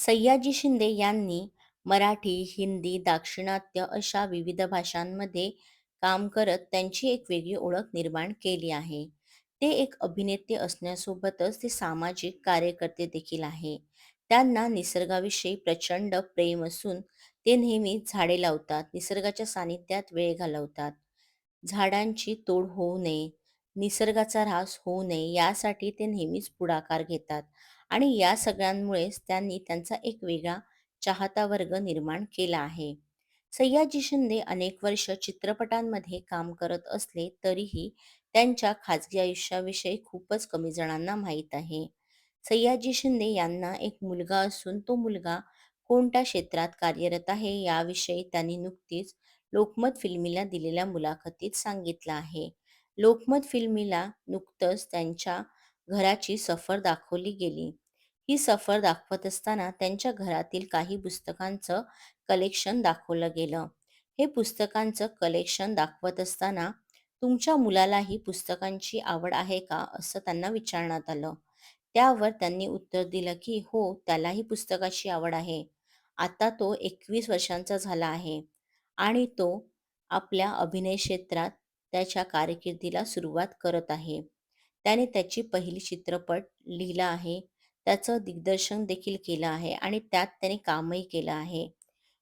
सयाजी शिंदे यांनी मराठी, हिंदी, दाक्षिणात्य अशा विविध भाषांमध्ये काम करत त्यांची एक वेगळी ओळख निर्माण केली आहे. ते एक अभिनेते असण्यासोबतच ते सामाजिक कार्यकर्ते देखील आहे. त्यांना निसर्गाविषयी प्रचंड प्रेम असून ते नेहमी झाडे लावतात, निसर्गाच्या सानिध्यात वेळ घालवतात. झाडांची तोड होऊ नये, निसर्गाचा ऱ्हास होऊ नये यासाठी ते नेहमीच पुढाकार घेतात आणि या सगळ्यांमुळेच त्यांनी त्यांचा एक वेगळा चाहता वर्ग निर्माण केला आहे. सयाजी शिंदे अनेक वर्ष चित्रपटांमध्ये काम करत असले तरीही त्यांच्या खाजगी आयुष्याविषयी खूपच कमी जणांना माहीत आहे. सयाजी शिंदे यांना एक मुलगा असून तो मुलगा कोणत्या क्षेत्रात कार्यरत आहे याविषयी त्यांनी नुकतीच लोकमत फिल्मीला दिलेल्या मुलाखतीत सांगितलं आहे. लोकमत फिल्मीला नुकतंच त्यांच्या घराची सफर दाखवली गेली. ही सफर दाखवत असताना त्यांच्या घरातील काही पुस्तकांचं कलेक्शन दाखवलं गेलं. हे पुस्तकांचं कलेक्शन दाखवत असताना तुमच्या मुलालाही पुस्तकांची आवड आहे का असं त्यांना विचारण्यात आलं. त्यावर त्यांनी उत्तर दिलं की हो, त्यालाही पुस्तकाची आवड आहे. आता तो 21 वर्षांचा झाला आहे आणि तो आपल्या अभिनय क्षेत्रात त्याच्या कारकिर्दीला सुरुवात करत आहे. त्याने त्याची पहिली चित्रपट लिहिला आहे. त्याचं दिग्दर्शन देखील केलं आहे आणि त्यात त्याने कामही केलं आहे.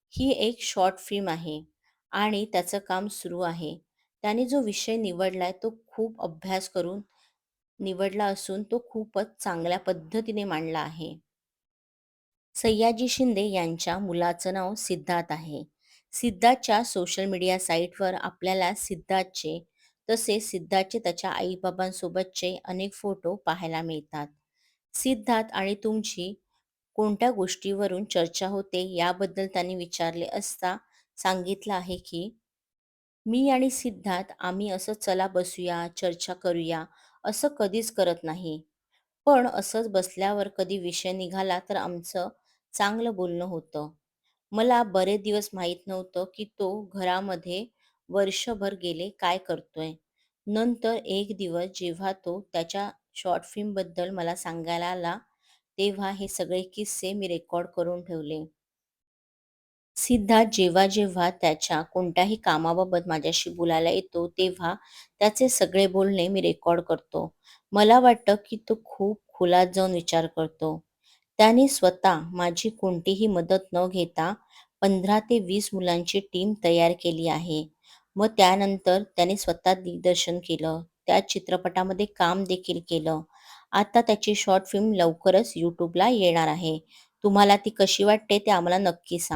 ही एक शॉर्ट फिल्म आहे आणि त्याचं काम सुरू आहे. त्याने जो विषय निवडलाय तो खूप अभ्यास करून निवडला असून तो खूपच चांगल्या पद्धतीने मांडला आहे. सयाजी शिंदे यांच्या मुलाचं नाव सिद्धार्थ आहे. सिद्धार्थच्या सोशल मीडिया साईटवर आपल्याला सिद्धार्थचे तसेच सिद्धार्थचे त्याच्या आईबाबांसोबतचे अनेक फोटो पाहायला मिळतात. सिद्धार्थ आणि तुमची कोणत्या गोष्टीवरून चर्चा होते याबद्दल त्यांनी विचारले असता सांगितलं आहे की मी आणि सिद्धार्थ आम्ही असं चला बसूया, चर्चा करूया असं कधीच करत नाही. पण असंच बसल्यावर कधी विषय निघाला तर आमचं चांगलं बोलणं होतं. मला बरेच दिवस माहीत नव्हतं की तो घरामध्ये वर्षभर गेले काय करतोय. नंतर एक दिवस जेव्हा तो त्याच्या शॉर्ट फिल्मबद्दल मला सांगायला आला, तेव्हा हे सगळे किस्से मी रेकॉर्ड करून ठेवले. सिद्धार्थ जेव्हा जेव्हा त्याच्या कोणत्याही कामाबाबत माझ्याशी बोलायला येतो, तेव्हा त्याचे सगळे बोलणे मी रेकॉर्ड करतो. मला वाटतं की तो खूप खोलात जाऊन विचार करतो. त्याने स्वतः माझी कोणतीही मदत न घेता 15 ते 20 मुलांची टीम तयार केली आहे. मग त्यानंतर त्याने स्वतः दिग्दर्शन केलं. त्या चित्रपटामध्ये काम देखील केलं. आता त्याची शॉर्ट फिल्म लवकरच YouTubeला येणार आहे. तुम्हाला ती कशी वाटते ते आम्हाला नक्की सांगा.